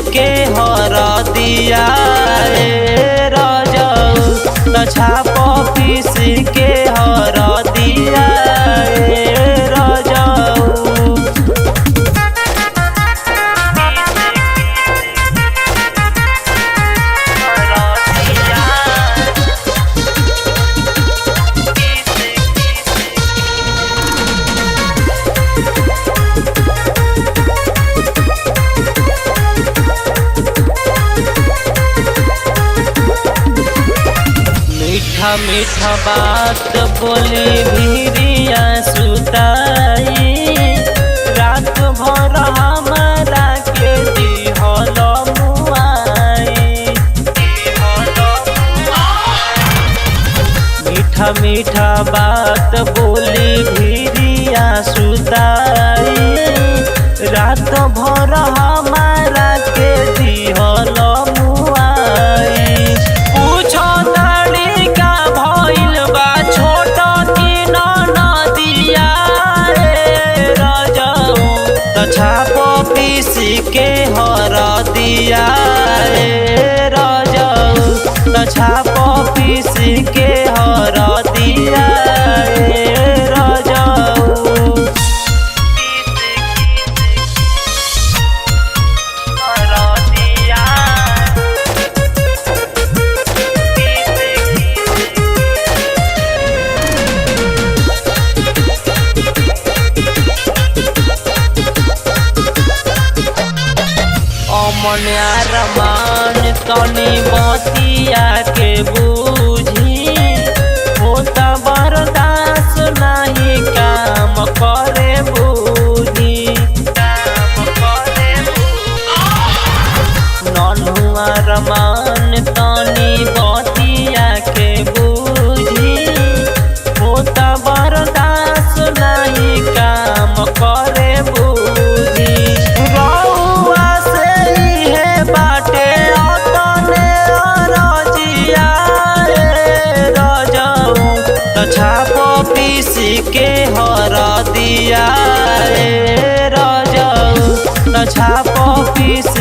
के हर दिया रजऊ छाप पीस के हर दिया रजऊ। मीठा मीठा बात बोली भिरिया सुताई रात भर हमारा के दिहल मुआई। मीठा मीठा बात बोली भिरिया सुताई रात भर हमारा के दिहल मुआई। छाप पीस के हर दिया रजऊ छाप पीस के हर दिया रजऊ। मन अरमान तनी बतिया के बूझी होता बर्दाश्त नहीं काम करे बूझी। नन्हु अरमान तनी बतिया के बूझी होता बर्दाश्त नहीं काम करे बूझी। छाप पीस के हर दिया रजऊ छाप पीस